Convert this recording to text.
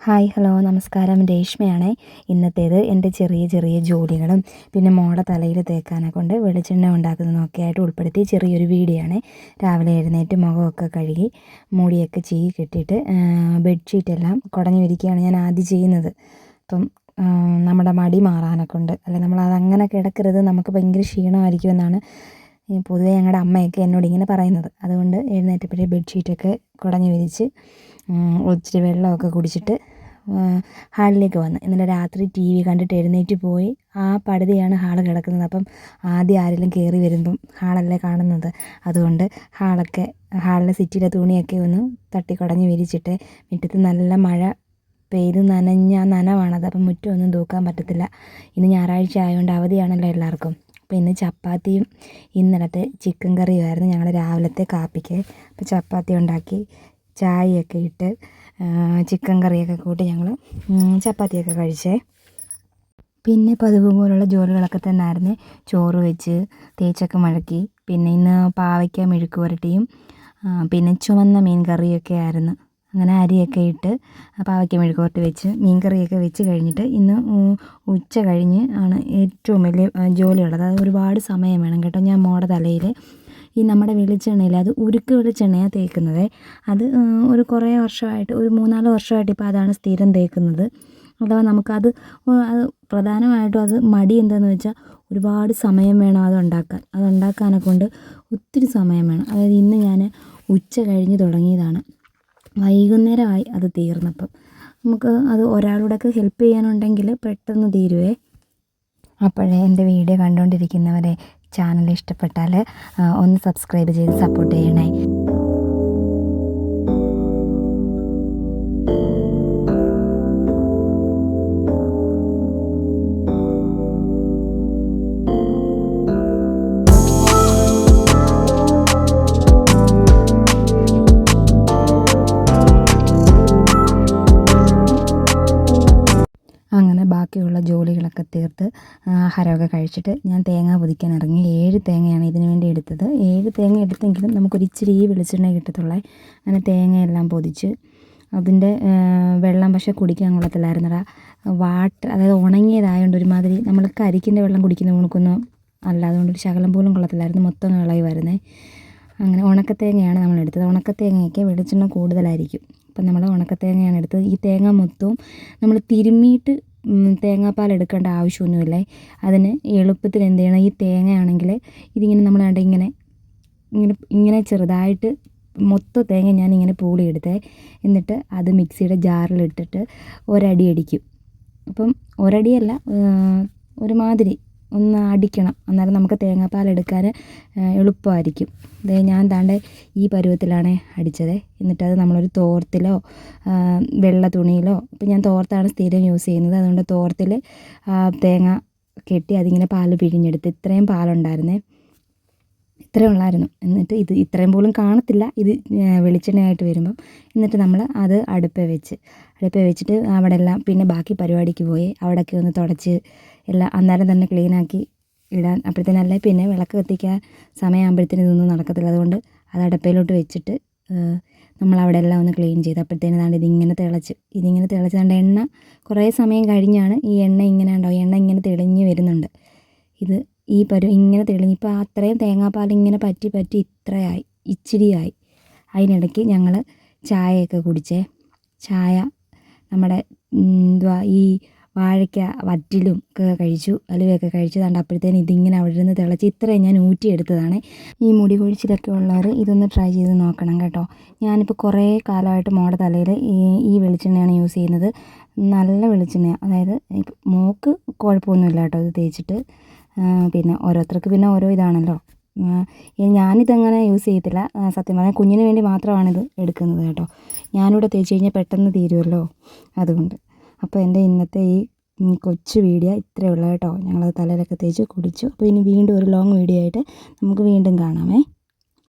Hi hello നമസ്കാരം, രേഷ്മയാണേ. ഇന്നത്തേത് എൻ്റെ ചെറിയ ചെറിയ ജോലികളും പിന്നെ മോളുടെ തലയിൽ തേക്കാനെ കൊണ്ട് വെളിച്ചെണ്ണ ഉണ്ടാക്കുന്നതൊക്കെ ആയിട്ട് ഉൾപ്പെടുത്തി ചെറിയൊരു വീഡിയോ ആണ്. രാവിലെ എഴുന്നേറ്റ് മുഖമൊക്കെ കഴുകി മുടിയൊക്കെ ചീകി കെട്ടിയിട്ട് ബെഡ്ഷീറ്റെല്ലാം കുടഞ്ഞു വിരിക്കുകയാണ് ഞാൻ ആദ്യം ചെയ്യുന്നത്. അപ്പം നമ്മുടെ മടി മാറാനൊക്കെ ഉണ്ട്, അല്ലെ നമ്മളതങ്ങനെ കിടക്കരുത്, നമുക്ക് ഭയങ്കര ക്ഷീണമായിരിക്കുമെന്നാണ് പൊതുവേ ഞങ്ങളുടെ അമ്മയൊക്കെ എന്നോട് ഇങ്ങനെ പറയുന്നത്. അതുകൊണ്ട് എഴുന്നേറ്റപ്പോഴേ ബെഡ്ഷീറ്റൊക്കെ കുടഞ്ഞു വിരിച്ച് ഇച്ചിരി വെള്ളമൊക്കെ കുടിച്ചിട്ട് ഹാളിലേക്ക് വന്ന്. ഇന്നലെ രാത്രി TV കണ്ടിട്ട് എഴുന്നേറ്റ് പോയി. ആ പടുതിയാണ് ഹാള് കിടക്കുന്നത്. അപ്പം ആദ്യം ആരെങ്കിലും കയറി വരുമ്പം ഹാളല്ലേ കാണുന്നത്. അതുകൊണ്ട് ഹാളിലെ സിറ്റിയിലെ തുണിയൊക്കെ ഒന്ന് തട്ടിക്കുടഞ്ഞ് വിരിച്ചിട്ട്, മുറ്റത്ത് നല്ല മഴ പെയ്ത് നനഞ്ഞ നനവാണത്. അപ്പം മുറ്റമൊന്നും തൂക്കാൻ പറ്റത്തില്ല. ഇന്ന് ഞായറാഴ്ച ആയതുകൊണ്ട് അവധിയാണല്ലോ എല്ലാവർക്കും. അപ്പോൾ ഇന്ന് ചപ്പാത്തിയും ഇന്നലത്തെ ചിക്കൻ കറിയുമായിരുന്നു ഞങ്ങൾ രാവിലത്തെ കാപ്പിക്ക്. അപ്പോൾ ചപ്പാത്തി ഉണ്ടാക്കി ചായയൊക്കെ ഇട്ട് ചിക്കൻ കറിയൊക്കെ കൂട്ടി ഞങ്ങൾ ചപ്പാത്തിയൊക്കെ കഴിച്ചേ. പിന്നെ പതിവ് പോലുള്ള ജോലികളൊക്കെ തന്നെ ആയിരുന്നു. ചോറ് വെച്ച് തേച്ചൊക്കെ മഴക്കി. പിന്നെ ഇന്ന് പാവയ്ക്ക മെഴുക്ക് പുരട്ടിയും പിന്നെ ചുവന്ന മീൻ കറിയൊക്കെ ആയിരുന്നു. അങ്ങനെ അരിയൊക്കെ ഇട്ട് പാവയ്ക്ക മെഴുക്ക് പുരട്ടി വെച്ച് മീൻ കറിയൊക്കെ വെച്ച് കഴിഞ്ഞിട്ട് ഇന്ന് ഉച്ച കഴിഞ്ഞ് ആണ് ഏറ്റവും വലിയ ജോലിയുള്ളത്. അത് ഒരുപാട് സമയം വേണം കേട്ടോ. ഞാൻ മോളുടെ തലയിൽ ഈ നമ്മുടെ വെളിച്ചെണ്ണയിൽ, അത് ഉരുക്ക് വെളിച്ചെണ്ണയാണ് തേക്കുന്നത്. അത് ഒരു കുറേ വർഷമായിട്ട്, ഒരു 3-4 വർഷമായിട്ട് ഇപ്പോൾ അതാണ് സ്ഥിരം തേക്കുന്നത്. അഥവാ നമുക്കത് പ്രധാനമായിട്ടും അത് മടി എന്താണെന്ന് വെച്ചാൽ ഒരുപാട് സമയം വേണം അതുണ്ടാക്കാനെ കൊണ്ട് ഒത്തിരി സമയം വേണം. അതായത് ഇന്ന് ഞാൻ ഉച്ച കഴിഞ്ഞ് തുടങ്ങിയതാണ്, വൈകുന്നേരമായി അത് തീർന്നപ്പം. നമുക്ക് അത് ഒരാളോടൊക്കെ ഹെൽപ്പ് ചെയ്യാനുണ്ടെങ്കിൽ പെട്ടെന്ന് തീരുവേ. അപ്പോഴേ എൻ്റെ വീഡിയോ കണ്ടുകൊണ്ടിരിക്കുന്നവരെ ചാനൽ ഇഷ്ടപ്പെട്ടാൽ ഒന്ന് സബ്സ്ക്രൈബ് ചെയ്ത് സപ്പോർട്ട് ചെയ്യണേ. അങ്ങനെ ബാക്കിയുള്ള ജോലികളൊക്കെ തീർത്ത് ആഹാരമൊക്കെ കഴിച്ചിട്ട് ഞാൻ തേങ്ങ പൊതിക്കാൻ ഇറങ്ങി. 7 തേങ്ങയാണ് ഇതിനു വേണ്ടി എടുത്തത്. 7 തേങ്ങ എടുത്തെങ്കിലും നമുക്കൊരിച്ചിരി വെളിച്ചെണ്ണ കിട്ടത്തുള്ളേ. അങ്ങനെ തേങ്ങയെല്ലാം പൊതിച്ച് അതിൻ്റെ വെള്ളം പക്ഷേ കുടിക്കാൻ കൊള്ളത്തില്ലായിരുന്നടാ. അതായത് ഉണങ്ങിയതായതുകൊണ്ട് ഒരുമാതിരി നമ്മൾ കരിക്കിൻ്റെ വെള്ളം കുടിക്കുന്ന കണക്കൊന്നും അല്ല. അതുകൊണ്ടൊരു ശകലം പോലും കൊള്ളത്തില്ലായിരുന്നു, മൊത്തം ഇളകുമായിരുന്നേ. അങ്ങനെ ഉണക്കത്തേങ്ങയാണ് നമ്മളെടുത്തത്. ഉണക്കത്തേങ്ങയ്ക്ക് വെളിച്ചെണ്ണ കൂടുതലായിരിക്കും. അപ്പം നമ്മൾ ഉണക്കത്തേങ്ങയാണ് എടുത്തത്. ഈ തേങ്ങ മൊത്തവും നമ്മൾ തിരുമ്മിയിട്ട് തേങ്ങാപ്പാൽ എടുക്കേണ്ട ആവശ്യമൊന്നുമില്ലേ. അതിന് എളുപ്പത്തിൽ എന്ത് ചെയ്യണം, ഈ തേങ്ങയാണെങ്കിൽ ഇതിങ്ങനെ നമ്മൾ ഇങ്ങനെ ചെറുതായിട്ട് മൊത്തം തേങ്ങ ഞാനിങ്ങനെ പൂളിയെടുത്തേ. എന്നിട്ട് അത് മിക്സിയുടെ ജാറിലിട്ടിട്ട് ഒരടി അടിക്കും. അപ്പം ഒരടിയല്ല, ഒരുമാതിരി ഒന്ന് അടിക്കണം. അന്നേരം നമുക്ക് തേങ്ങാപ്പാൽ എടുക്കാൻ എളുപ്പമായിരിക്കും. ഞാൻ ദാണ്ടെ ഈ പരുവത്തിലാണ് അടിച്ചത്. എന്നിട്ടത് നമ്മളൊരു തോർത്തിലോ വെള്ള തുണിയിലോ, ഇപ്പം ഞാൻ തോർത്താണ് സ്ഥിരം യൂസ് ചെയ്യുന്നത്, അതുകൊണ്ട് തോർത്തിൽ തേങ്ങ കെട്ടി അതിങ്ങനെ പാൽ പിഴിഞ്ഞെടുത്ത്. ഇത്രയും പാലുണ്ടായിരുന്നേ, ഇത്രയും ഉള്ളായിരുന്നു. എന്നിട്ട് ഇത് ഇത്രയും പോലും കാണത്തില്ല ഇത് വെളിച്ചെണ്ണയായിട്ട് വരുമ്പം. എന്നിട്ട് നമ്മൾ അത് അടുപ്പിൽ വെച്ചിട്ട് അവിടെ എല്ലാം പിന്നെ ബാക്കി പരിപാടിക്ക് പോയി അവിടെയൊക്കെ ഒന്ന് തുടച്ച് എല്ലാം അന്നേരം തന്നെ ക്ലീനാക്കി ഇടാൻ. അപ്പോഴത്തേനല്ലേ പിന്നെ വിളക്ക് കത്തിക്കാൻ സമയമാകുമ്പോഴത്തേനും ഇതൊന്നും നടക്കത്തില്ല. അതുകൊണ്ട് അത് അടുപ്പയിലോട്ട് വെച്ചിട്ട് നമ്മളവിടെ എല്ലാം ഒന്ന് ക്ലീൻ ചെയ്ത് അപ്പോഴത്തേനും ദാണ്ട് ഇതിങ്ങനെ തിളച്ച് ദാണ്ട് എണ്ണ കുറേ സമയം കഴിഞ്ഞാണ് ഈ എണ്ണ ഇങ്ങനെ തെളിഞ്ഞ് വരുന്നുണ്ട്. ഇത് ഇങ്ങനെ തെളിഞ്ഞിപ്പോൾ അത്രയും തേങ്ങാപ്പാൽ പറ്റി ഇച്ചിരിയായി. അതിനിടയ്ക്ക് ഞങ്ങൾ ചായയൊക്കെ കുടിച്ചേ. ചായ നമ്മുടെ ഈ വാഴയ്ക്ക വറ്റിലും ഒക്കെ കഴിച്ചു, അലുവയൊക്കെ കഴിച്ചു. ദാണ്ട് അപ്പോഴത്തേനും ഇതിങ്ങനെ അവിടെ നിന്ന് തിളച്ച് ഇത്രയും ഞാൻ ഊറ്റിയെടുത്തതാണ്. ഈ മുടി കൊഴിച്ചിലൊക്കെ ഉള്ളവർ ഇതൊന്ന് ട്രൈ ചെയ്ത് നോക്കണം കേട്ടോ. ഞാനിപ്പോൾ കുറേ കാലമായിട്ട് മോളുടെ തലയിൽ ഈ വെളിച്ചെണ്ണയാണ് യൂസ് ചെയ്യുന്നത്. നല്ല വെളിച്ചെണ്ണയാണ്. അതായത് മോൾക്ക് കുഴപ്പമൊന്നുമില്ല കേട്ടോ ഇത് തേച്ചിട്ട്. പിന്നെ ഓരോരുത്തർക്ക് പിന്നെ ഓരോ ഇതാണല്ലോ. ഞാനിതങ്ങനെ യൂസ് ചെയ്യത്തില്ല സത്യം പറഞ്ഞാൽ. കുഞ്ഞിന് വേണ്ടി മാത്രമാണിത് എടുക്കുന്നത് കേട്ടോ. ഞാനിവിടെ തേച്ച് കഴിഞ്ഞാൽ പെട്ടെന്ന് തീരുമല്ലോ, അതുകൊണ്ട്. അപ്പോൾ എൻ്റെ ഇന്നത്തെ ഈ കൊച്ചു വീഡിയോ ഇത്രയേ ഉള്ളൂ കേട്ടോ. ഞങ്ങളത് തലയിലൊക്കെ തേച്ച് കുടിച്ചു. അപ്പോൾ ഇനി വീണ്ടും ഒരു ലോങ് വീഡിയോ ആയിട്ട് നമുക്ക് വീണ്ടും കാണാമേ.